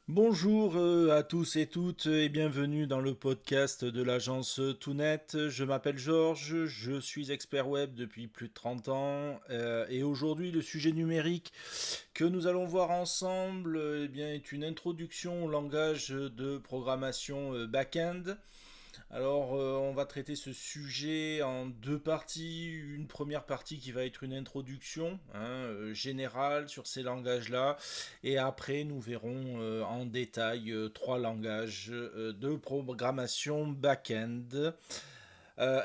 Bonjour à tous et toutes et bienvenue dans le podcast de l'agence Tounet. Je m'appelle Georges, je suis expert web depuis plus de 30 ans et aujourd'hui le sujet numérique que nous allons voir ensemble eh bien, est une introduction au langage de programmation back-end. Alors, on va traiter ce sujet en deux parties. Une première partie qui va être une introduction générale sur ces langages-là. Et après, nous verrons en détail trois langages de programmation back-end.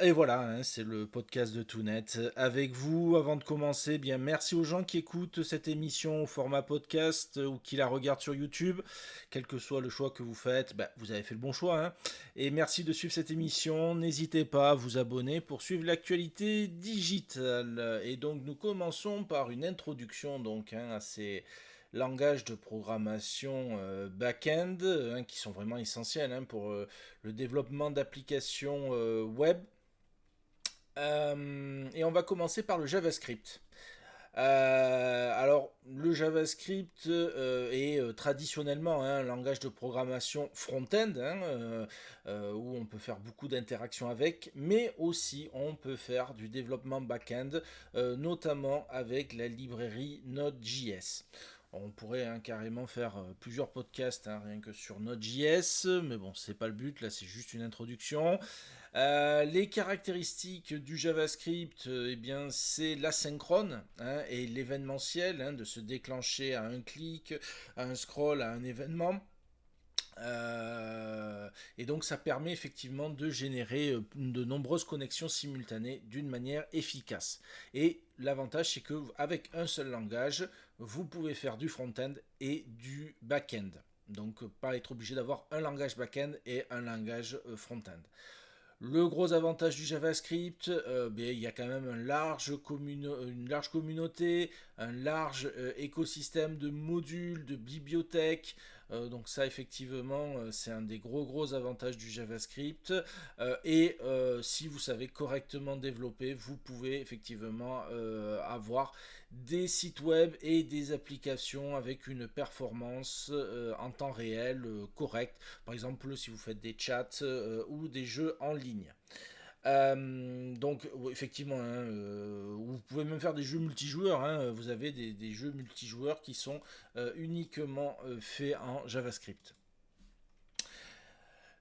Et voilà, c'est le podcast de Tounet. Avec vous, avant de commencer, bien merci aux gens qui écoutent cette émission au format podcast ou qui la regardent sur YouTube. Quel que soit le choix que vous faites, vous avez fait le bon choix. Et merci de suivre cette émission. N'hésitez pas à vous abonner pour suivre l'actualité digitale. Et donc nous commençons par une introduction à ces langages de programmation back-end qui sont vraiment essentiels pour le développement d'applications web. Et on va commencer par le JavaScript. Alors, le JavaScript est traditionnellement un langage de programmation front-end, où on peut faire beaucoup d'interactions avec, mais aussi on peut faire du développement back-end, notamment avec la librairie Node.js. On pourrait carrément faire plusieurs podcasts rien que sur Node.js, mais bon, c'est pas le but, là c'est juste une introduction. Les caractéristiques du JavaScript, eh bien, c'est l'asynchrone et l'événementiel, de se déclencher à un clic, à un scroll, à un événement. Et donc ça permet effectivement de générer de nombreuses connexions simultanées d'une manière efficace. Et l'avantage c'est que avec un seul langage, vous pouvez faire du front-end et du back-end. Donc pas être obligé d'avoir un langage back-end et un langage front-end. Le gros avantage du JavaScript, il y a quand même une large communauté, un large écosystème de modules, de bibliothèques. Donc ça, effectivement, c'est un des gros avantages du JavaScript. Si vous savez correctement développer, vous pouvez effectivement avoir des sites web et des applications avec une performance en temps réel correcte. Par exemple, si vous faites des chats ou des jeux en ligne. Effectivement, vous pouvez même faire des jeux multijoueurs. Vous avez des jeux multijoueurs qui sont uniquement faits en JavaScript.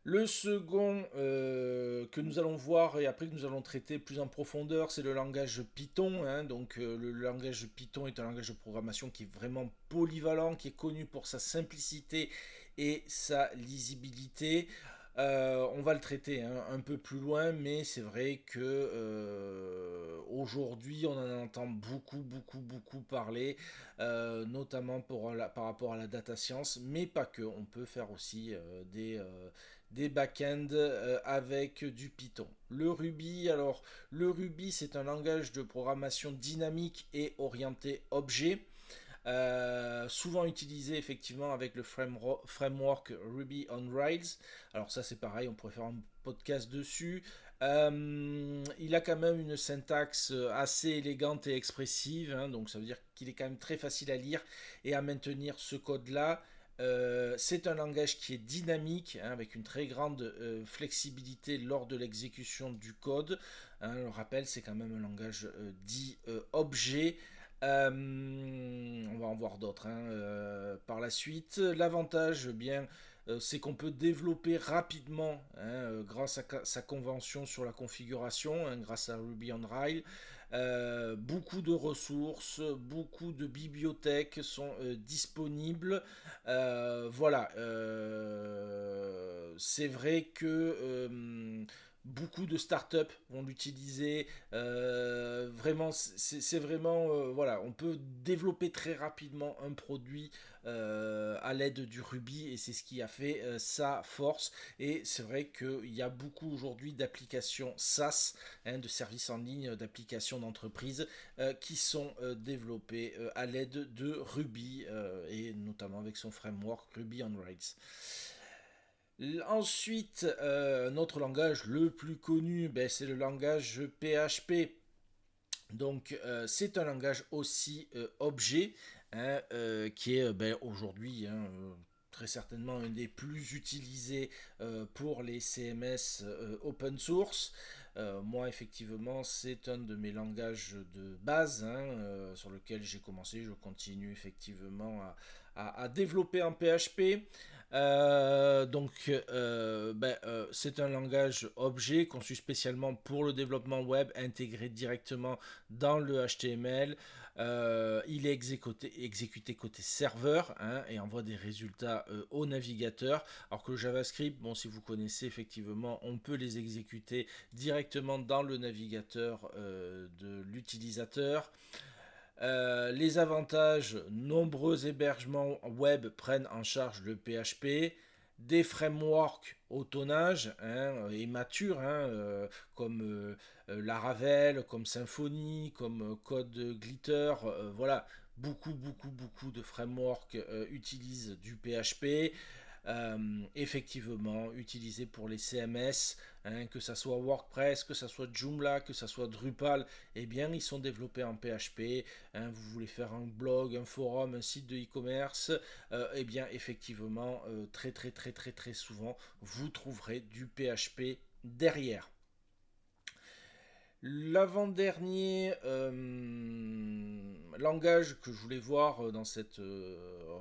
Le second que nous allons voir et après que nous allons traiter plus en profondeur, c'est le langage Python. Le langage Python est un langage de programmation qui est vraiment polyvalent, qui est connu pour sa simplicité et sa lisibilité. On va le traiter un peu plus loin, mais c'est vrai que aujourd'hui on en entend beaucoup parler, notamment par rapport à la data science, mais pas que. On peut faire aussi des back-ends avec du Python. Le Ruby c'est un langage de programmation dynamique et orienté objet. Souvent utilisé effectivement avec le framework Ruby on Rails. Alors ça c'est pareil, on pourrait faire un podcast dessus. Il a quand même une syntaxe assez élégante et expressive, donc ça veut dire qu'il est quand même très facile à lire et à maintenir ce code-là. C'est un langage qui est dynamique, avec une très grande flexibilité lors de l'exécution du code. Le rappel, c'est quand même un langage dit objet. On va en voir d'autres par la suite. L'avantage, c'est qu'on peut développer rapidement grâce à sa convention sur la configuration, grâce à Ruby on Rails. Beaucoup de ressources, beaucoup de bibliothèques sont disponibles. C'est vrai que beaucoup de startups vont l'utiliser. Vraiment, c'est vraiment voilà, on peut développer très rapidement un produit à l'aide du Ruby et c'est ce qui a fait sa force. Et c'est vrai qu'il y a beaucoup aujourd'hui d'applications SaaS, de services en ligne, d'applications d'entreprise qui sont développées à l'aide de Ruby et notamment avec son framework Ruby on Rails. Ensuite, notre langage le plus connu, c'est le langage PHP. Donc, c'est un langage aussi objet qui est aujourd'hui très certainement un des plus utilisés pour les CMS open source. Moi, effectivement, c'est un de mes langages de base hein, sur lequel j'ai commencé. Je continue effectivement à développer en PHP. C'est un langage objet conçu spécialement pour le développement web, intégré directement dans le HTML. Il est exécuté côté serveur hein, et envoie des résultats au navigateur. Alors que le JavaScript, bon, si vous connaissez effectivement, on peut les exécuter directement dans le navigateur de l'utilisateur. Les avantages, nombreux hébergements web prennent en charge le PHP, des frameworks au tonnage hein, et matures hein, comme Laravel, comme Symfony, comme Code Glitter, voilà, beaucoup de frameworks utilisent du PHP. Effectivement utilisé pour les CMS, hein, que ça soit WordPress, que ça soit Joomla, que ça soit Drupal, eh bien ils sont développés en PHP. Hein, vous voulez faire un blog, un forum, un site de e-commerce, eh bien effectivement très souvent vous trouverez du PHP derrière. L'avant-dernier langage que je voulais voir dans cette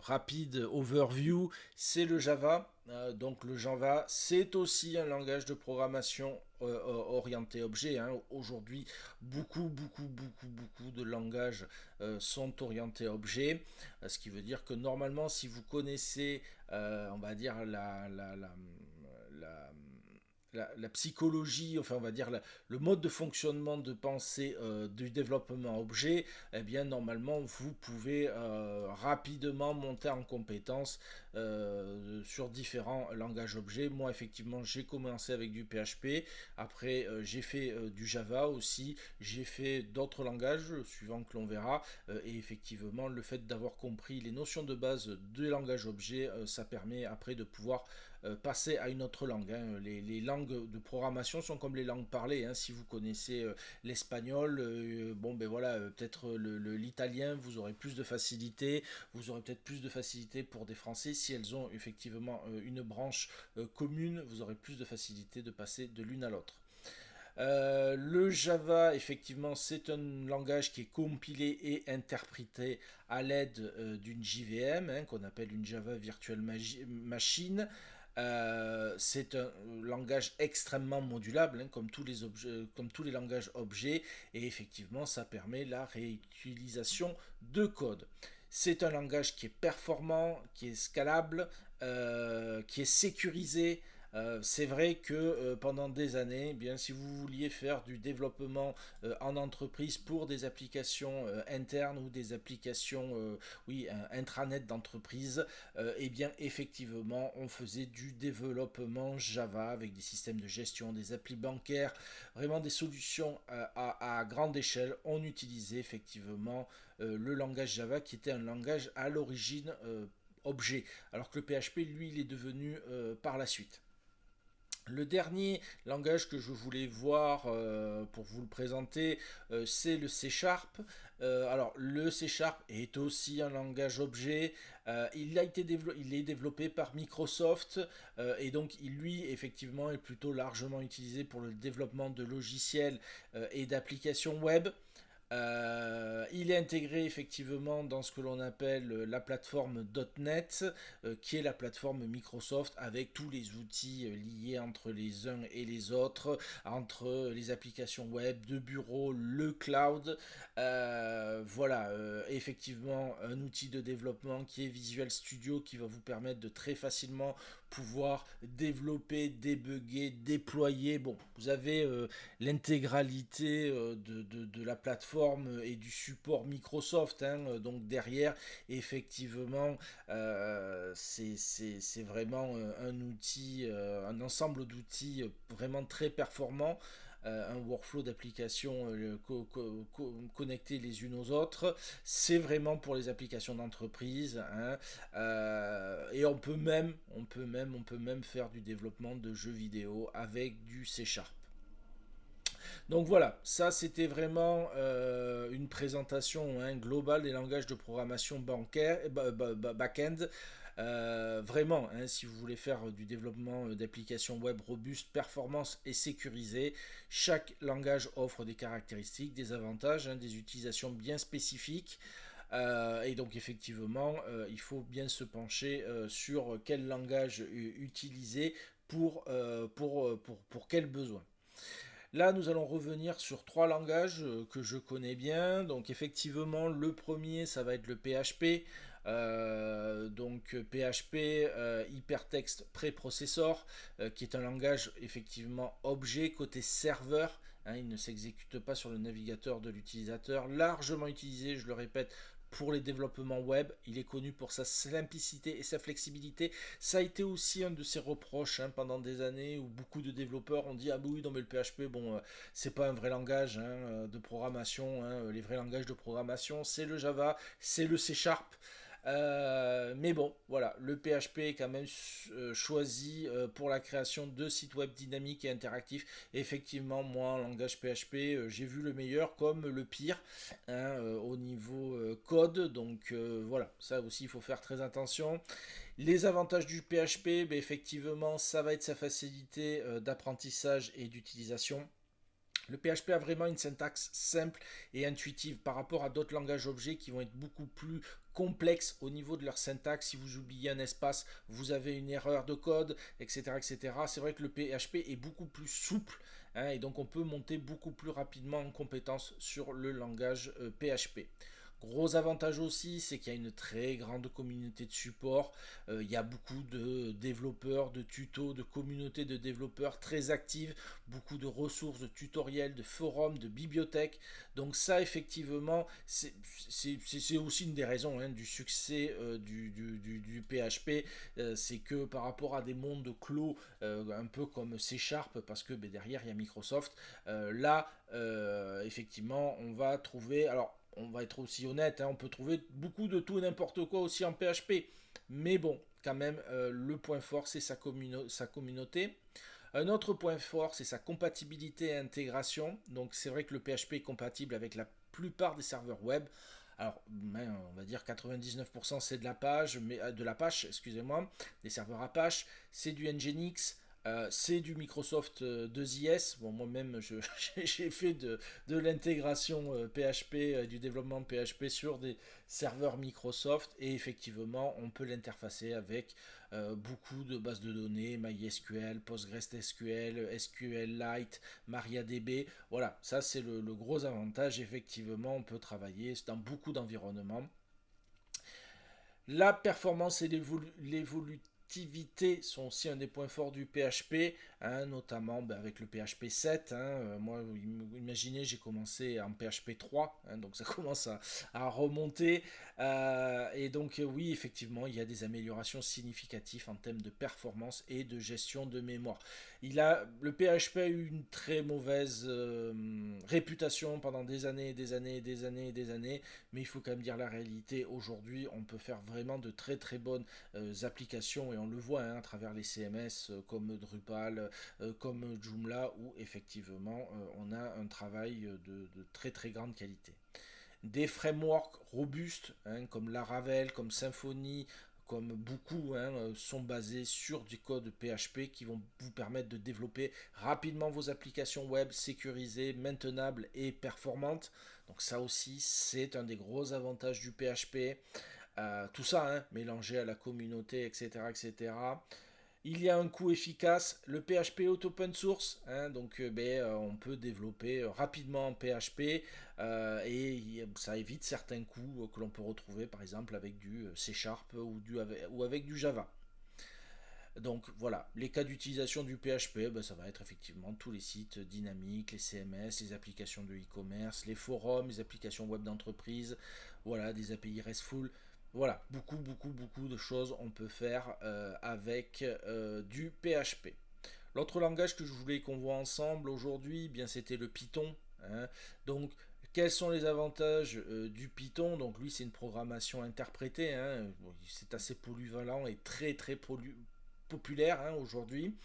rapide overview, c'est le Java. Donc le Java, c'est aussi un langage de programmation orienté objet. Hein. Aujourd'hui, beaucoup de langages sont orientés objet. Ce qui veut dire que normalement, si vous connaissez, on va dire, la la psychologie, enfin on va dire le mode de fonctionnement de pensée du développement objet, eh bien normalement vous pouvez rapidement monter en compétence sur différents langages objets. Moi effectivement j'ai commencé avec du PHP, après j'ai fait du Java aussi, j'ai fait d'autres langages suivant que l'on verra, et effectivement le fait d'avoir compris les notions de base des langages objets, ça permet après de pouvoir passer à une autre langue. Hein. Les langues de programmation sont comme les langues parlées. Hein. Si vous connaissez l'espagnol, bon ben voilà, peut-être l'italien, vous aurez plus de facilité. Vous aurez peut-être plus de facilité pour des Français. Si elles ont effectivement une branche commune, vous aurez plus de facilité de passer de l'une à l'autre. Le Java, effectivement, c'est un langage qui est compilé et interprété à l'aide d'une JVM, hein, qu'on appelle une Java Virtual Machine. C'est un langage extrêmement modulable, hein, comme tous les langages objets, et effectivement, ça permet la réutilisation de code. C'est un langage qui est performant, qui est scalable, qui est sécurisé. C'est vrai que pendant des années, eh bien, si vous vouliez faire du développement en entreprise pour des applications internes ou des applications oui, intranet d'entreprise, eh bien effectivement on faisait du développement Java avec des systèmes de gestion, des applis bancaires, vraiment des solutions à grande échelle. On utilisait effectivement le langage Java qui était un langage à l'origine objet, alors que le PHP lui il est devenu par la suite. Le dernier langage que je voulais voir pour vous le présenter, c'est le C Sharp. Alors le C Sharp est aussi un langage objet. Il est développé par Microsoft et donc lui effectivement est plutôt largement utilisé pour le développement de logiciels et d'applications web. Il est intégré effectivement dans ce que l'on appelle la plateforme .NET, qui est la plateforme Microsoft avec tous les outils liés entre les uns et les autres, entre les applications web, de bureau, le cloud. Voilà, effectivement, un outil de développement qui est Visual Studio qui va vous permettre de très facilement pouvoir développer, débugger, déployer. Bon, vous avez l'intégralité de la plateforme et du support Microsoft. Hein, donc derrière, effectivement, c'est vraiment un outil, un ensemble d'outils vraiment très performants. Un workflow d'applications connectées les unes aux autres. C'est vraiment pour les applications d'entreprise. Hein, et on peut même faire du développement de jeux vidéo avec du C Sharp. Donc voilà, ça c'était vraiment une présentation hein, globale des langages de programmation bancaire, back-end. Vraiment, hein, si vous voulez faire du développement d'applications web robustes, performances et sécurisées, chaque langage offre des caractéristiques, des avantages, hein, des utilisations bien spécifiques. Et donc effectivement, il faut bien se pencher sur quel langage utiliser pour quel besoin. Là, nous allons revenir sur trois langages que je connais bien. Donc effectivement, le premier, ça va être le PHP. Donc PHP Hypertext Preprocessor, qui est un langage effectivement objet côté serveur. Hein, il ne s'exécute pas sur le navigateur de l'utilisateur. Largement utilisé, je le répète, pour les développements web. Il est connu pour sa simplicité et sa flexibilité. Ça a été aussi un de ses reproches, hein, pendant des années où beaucoup de développeurs ont dit ah bah oui non mais le PHP bon c'est pas un vrai langage, hein, de programmation, hein. Les vrais langages de programmation c'est le Java, c'est le C Sharp. Mais bon, voilà, le PHP est quand même choisi pour la création de sites web dynamiques et interactifs. Et effectivement, moi, en langage PHP, j'ai vu le meilleur comme le pire, hein, au niveau code. Donc voilà, ça aussi, il faut faire très attention. Les avantages du PHP, ben, effectivement, ça va être sa facilité d'apprentissage et d'utilisation. Le PHP a vraiment une syntaxe simple et intuitive par rapport à d'autres langages objets qui vont être beaucoup plus complexes au niveau de leur syntaxe. Si vous oubliez un espace, vous avez une erreur de code, etc. etc. C'est vrai que le PHP est beaucoup plus souple, hein, et donc on peut monter beaucoup plus rapidement en compétence sur le langage PHP. Gros avantage aussi, c'est qu'il y a une très grande communauté de support. Il y a beaucoup de développeurs, de tutos, de communautés de développeurs très actives, beaucoup de ressources, de tutoriels, de forums, de bibliothèques. Donc ça, effectivement, c'est aussi une des raisons, hein, du succès du PHP. C'est que par rapport à des mondes clos, un peu comme C Sharp, parce que ben, derrière il y a Microsoft, là, effectivement, on va trouver... Alors, on va être aussi honnête, hein, on peut trouver beaucoup de tout et n'importe quoi aussi en PHP. Mais bon, quand même, le point fort, c'est sa communauté. Un autre point fort, c'est sa compatibilité et intégration. Donc c'est vrai que le PHP est compatible avec la plupart des serveurs web. Alors, ben, on va dire 99% c'est de l'Apache, excusez-moi, des serveurs Apache, c'est du Nginx, c'est du Microsoft 2IS. Bon, moi-même, j'ai fait de l'intégration PHP, du développement PHP sur des serveurs Microsoft. Et effectivement, on peut l'interfacer avec beaucoup de bases de données, MySQL, PostgreSQL, SQLite, MariaDB. Voilà, ça c'est le gros avantage. Effectivement, on peut travailler dans beaucoup d'environnements. La performance et l'évolutivité sont aussi un des points forts du PHP, hein, notamment ben, avec le PHP 7. Hein, moi, imaginez, j'ai commencé en PHP 3, hein, donc ça commence à remonter. Et donc, oui, effectivement, il y a des améliorations significatives en termes de performance et de gestion de mémoire. Le PHP a eu une très mauvaise réputation pendant des années, des années, des années, des années, mais il faut quand même dire la réalité. Aujourd'hui, on peut faire vraiment de très très bonnes applications, et on le voit, hein, à travers les CMS comme Drupal, comme Joomla, où effectivement on a un travail de très très grande qualité. Des frameworks robustes, hein, comme Laravel, comme Symfony, comme beaucoup, hein, sont basés sur du code PHP qui vont vous permettre de développer rapidement vos applications web sécurisées, maintenables et performantes. Donc ça aussi, c'est un des gros avantages du PHP. Tout ça, hein, mélangé à la communauté, etc., etc. Il y a un coût efficace. Le PHP est open source, hein, donc on peut développer rapidement en PHP, et ça évite certains coûts que l'on peut retrouver par exemple avec du C Sharp ou avec du Java. Donc voilà, les cas d'utilisation du PHP, ben, ça va être effectivement tous les sites dynamiques, les CMS, les applications de e-commerce, les forums, les applications web d'entreprise, voilà, des API RESTful. Voilà, beaucoup, beaucoup, beaucoup de choses on peut faire avec du PHP. L'autre langage que je voulais qu'on voit ensemble aujourd'hui, eh bien c'était le Python, hein. Donc, quels sont les avantages du Python? Donc, lui, c'est une programmation interprétée, hein. Bon, c'est assez polyvalent et très, très populaire, hein, aujourd'hui.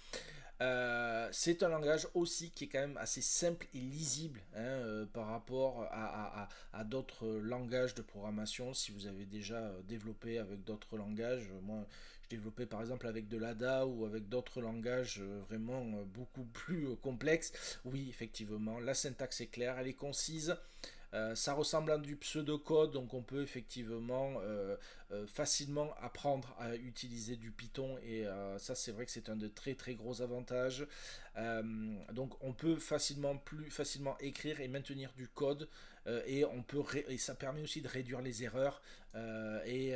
C'est un langage aussi qui est quand même assez simple et lisible, hein, par rapport à d'autres langages de programmation. Si vous avez déjà développé avec d'autres langages, moi je développais par exemple avec de l'ADA ou avec d'autres langages vraiment beaucoup plus complexes. Oui, effectivement, la syntaxe est claire, elle est concise. Ça ressemble à du pseudocode, donc on peut effectivement facilement apprendre à utiliser du Python et ça c'est vrai que c'est un de très très gros avantages. Donc on peut plus facilement écrire et maintenir du code et et ça permet aussi de réduire les erreurs et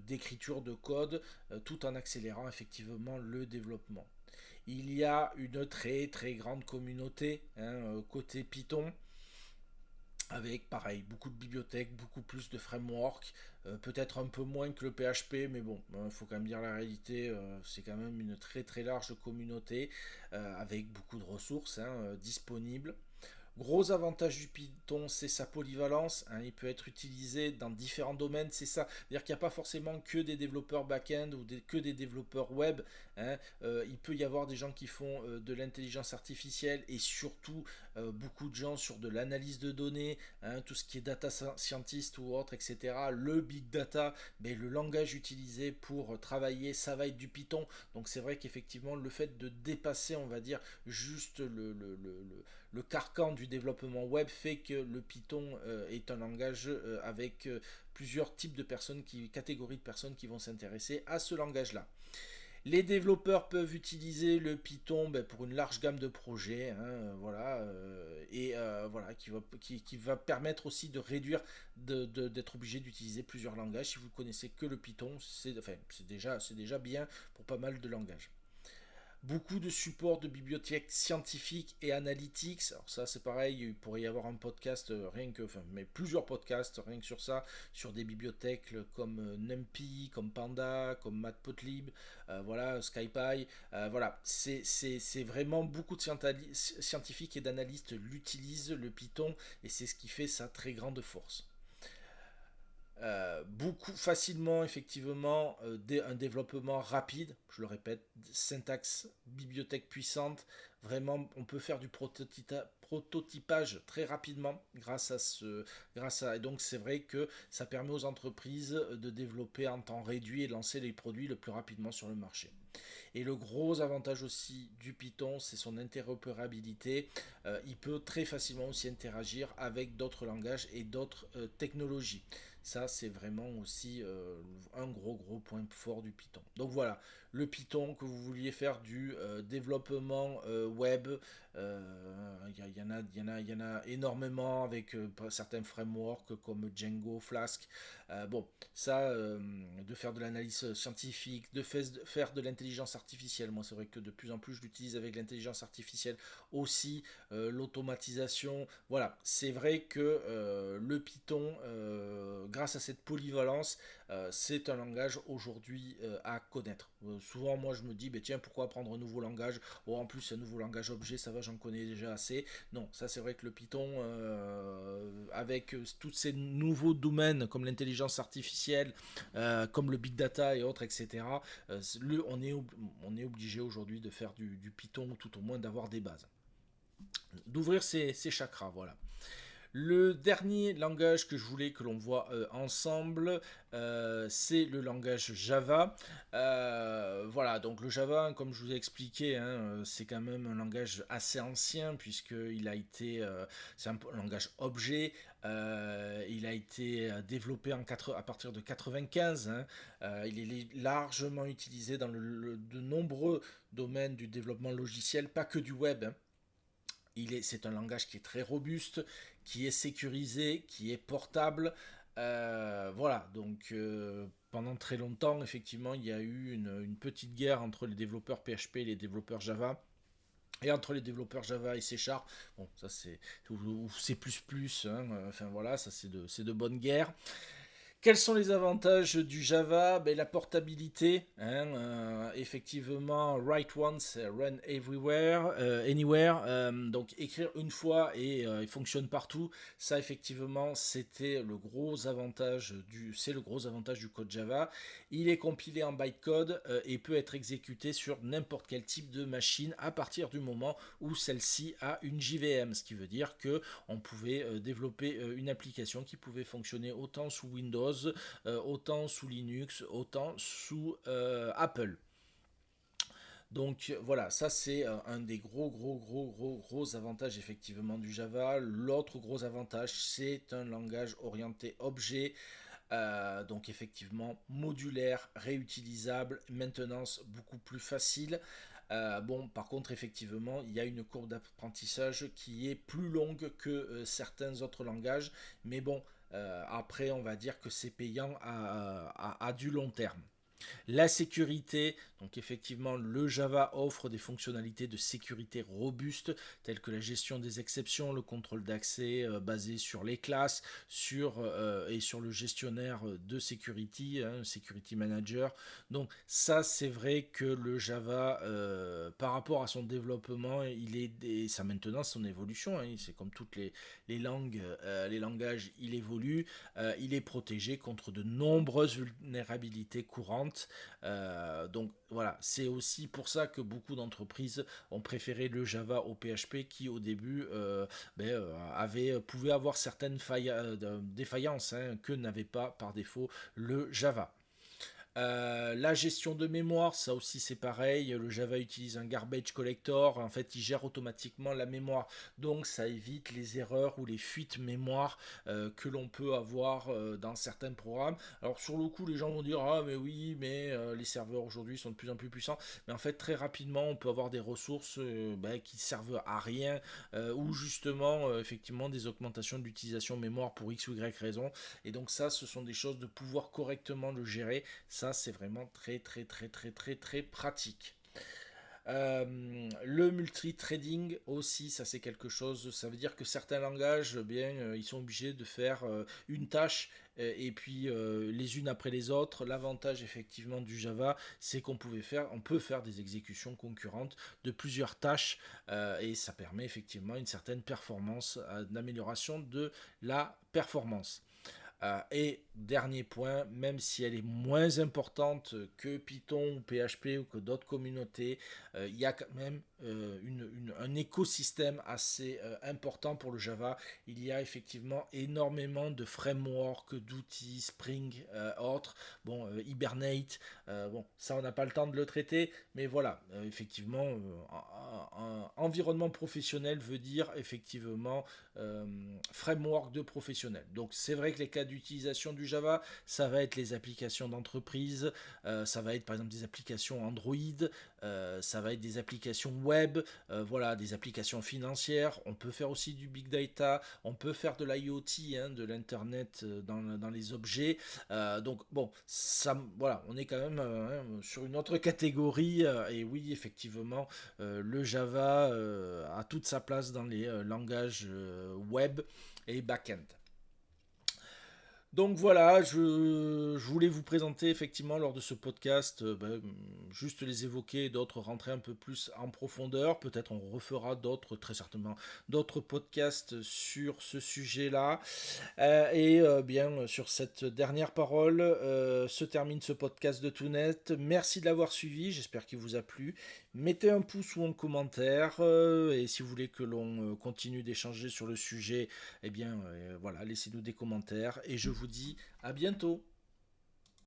d'écriture de code tout en accélérant effectivement le développement. Il y a une très très grande communauté hein, côté Python avec pareil beaucoup de bibliothèques, beaucoup plus de frameworks, peut-être un peu moins que le PHP, mais bon, il faut quand même dire la réalité, c'est quand même une très très large communauté avec beaucoup de ressources hein, disponibles. Gros avantage du Python, c'est sa polyvalence, hein, il peut être utilisé dans différents domaines, c'est ça. C'est-à-dire qu'il n'y a pas forcément que des développeurs back-end ou que des développeurs web. Hein. Il peut y avoir des gens qui font de l'intelligence artificielle et surtout beaucoup de gens sur de l'analyse de données, hein, tout ce qui est data scientist ou autre, etc. Le big data, mais le langage utilisé pour travailler, ça va être du Python. Donc c'est vrai qu'effectivement, le fait de dépasser, on va dire, juste le carcan du développement web fait que le Python est un langage avec plusieurs types de personnes, catégories de personnes qui vont s'intéresser à ce langage-là. Les développeurs peuvent utiliser le Python pour une large gamme de projets, hein, voilà, et voilà, qui va permettre aussi de réduire, d'être obligé d'utiliser plusieurs langages. Si vous ne connaissez que le Python, enfin, c'est déjà bien pour pas mal de langages. Beaucoup de supports de bibliothèques scientifiques et analytics. Alors ça c'est pareil, il pourrait y avoir un podcast rien que, enfin, mais plusieurs podcasts rien que sur ça, sur des bibliothèques comme NumPy, comme Panda, comme Matplotlib, voilà, SciPy, voilà, c'est vraiment beaucoup de scientifiques et d'analystes l'utilisent le Python et c'est ce qui fait sa très grande force. Beaucoup facilement effectivement un développement rapide, je le répète, syntaxe, bibliothèque puissante, vraiment on peut faire du prototypage très rapidement et donc c'est vrai que ça permet aux entreprises de développer en temps réduit et de lancer les produits le plus rapidement sur le marché. Et le gros avantage aussi du Python, c'est son interopérabilité. Il peut très facilement aussi interagir avec d'autres langages et d'autres technologies. Ça, c'est vraiment aussi un gros point fort du Python. Donc voilà, le Python, que vous vouliez faire du développement web, il y en a énormément avec certains frameworks comme Django, Flask. Bon, ça, de faire de l'analyse scientifique, de faire de l'intelligence artificielle, moi c'est vrai que de plus en plus je l'utilise avec l'intelligence artificielle aussi, l'automatisation, voilà, c'est vrai que le Python, grâce à cette polyvalence, c'est un langage aujourd'hui à connaître. Souvent moi je me dis, tiens, pourquoi apprendre un nouveau langage? Oh, en plus un nouveau langage objet, ça va, j'en connais déjà assez. Non, ça c'est vrai que le Python, avec tous ces nouveaux domaines comme l'intelligence artificielle, comme le big data et autres, etc., on est obligé aujourd'hui de faire du Python, ou tout au moins d'avoir des bases. D'ouvrir ses chakras, voilà. Le dernier langage que je voulais que l'on voit ensemble, c'est le langage Java. Voilà, donc le Java, comme je vous ai expliqué, hein, c'est quand même un langage assez ancien puisqu'il a été, c'est un langage objet. Il a été développé à partir de 95. Hein. Il est largement utilisé dans de nombreux domaines du développement logiciel, pas que du web. Hein. C'est un langage qui est très robuste, qui est sécurisé, qui est portable. Voilà, donc pendant très longtemps, effectivement, il y a eu une petite guerre entre les développeurs PHP et les développeurs Java. Et entre les développeurs Java et C Sharp, bon, ou C++, hein, enfin voilà, ça c'est de bonnes guerres. Quels sont les avantages du Java? Ben, la portabilité, hein, effectivement, write once, run everywhere, anywhere. Donc écrire une fois et il fonctionne partout. Ça, effectivement, c'est le gros avantage du code Java. Il est compilé en bytecode et peut être exécuté sur n'importe quel type de machine à partir du moment où celle-ci a une JVM, ce qui veut dire que on pouvait développer une application qui pouvait fonctionner autant sous Windows, autant sous Linux, autant sous Apple. Donc voilà, ça c'est un des gros avantages effectivement du Java. L'autre gros avantage, c'est un langage orienté objet, donc effectivement modulaire, réutilisable, maintenance beaucoup plus facile. Bon, par contre, effectivement, il y a une courbe d'apprentissage qui est plus longue que certains autres langages, mais bon, après, on va dire que c'est payant à du long terme. La sécurité, donc effectivement, le Java offre des fonctionnalités de sécurité robustes telles que la gestion des exceptions, le contrôle d'accès basé sur les classes, et sur le gestionnaire de security, hein, security manager. Donc ça, c'est vrai que le Java, par rapport à son développement, et sa maintenance, son évolution, hein, c'est comme toutes les langues, les langages, il évolue, il est protégé contre de nombreuses vulnérabilités courantes. Donc voilà, c'est aussi pour ça que beaucoup d'entreprises ont préféré le Java au PHP qui au début pouvait avoir certaines défaillances, hein, que n'avait pas par défaut le Java. La gestion de mémoire, ça aussi c'est pareil. Le Java utilise un garbage collector. En fait, il gère automatiquement la mémoire. Donc, ça évite les erreurs ou les fuites mémoire que l'on peut avoir dans certains programmes. Alors, sur le coup, les gens vont dire ah, mais oui, mais les serveurs aujourd'hui sont de plus en plus puissants. Mais en fait, très rapidement, on peut avoir des ressources qui servent à rien ou justement, effectivement, des augmentations de l'utilisation mémoire pour X ou Y raison. Et donc, ça, ce sont des choses de pouvoir correctement le gérer. Ça, c'est vraiment très pratique. Le multi-trading aussi, ça c'est quelque chose, ça veut dire que certains langages, ils sont obligés de faire une tâche et puis les unes après les autres. L'avantage effectivement du Java, c'est on peut faire des exécutions concurrentes de plusieurs tâches et ça permet effectivement une certaine performance, d'amélioration de la performance. Et dernier point, même si elle est moins importante que Python ou PHP ou que d'autres communautés, il y a quand même un écosystème assez important pour le Java. Il y a effectivement énormément de frameworks, d'outils, Spring, autres. Bon, Hibernate, bon, ça on n'a pas le temps de le traiter, mais voilà, effectivement, un environnement professionnel veut dire effectivement framework de professionnels. Donc c'est vrai que les cas d'utilisation du Java, ça va être les applications d'entreprise, ça va être par exemple des applications Android, ça va être des applications web, voilà, des applications financières. On peut faire aussi du big data, on peut faire de l'IoT, hein, de l'internet dans les objets. Donc bon, ça, voilà, on est quand même sur une autre catégorie. Et oui, effectivement, le Java a toute sa place dans les langages web et back-end. Donc voilà, je voulais vous présenter effectivement lors de ce podcast, juste les évoquer, d'autres rentrer un peu plus en profondeur. Peut-être on refera d'autres, très certainement, d'autres podcasts sur ce sujet-là. Sur cette dernière parole, se termine ce podcast de Tout Net. Merci de l'avoir suivi, j'espère qu'il vous a plu. Mettez un pouce ou un commentaire, et si vous voulez que l'on continue d'échanger sur le sujet, voilà, laissez-nous des commentaires, et je vous dis à bientôt.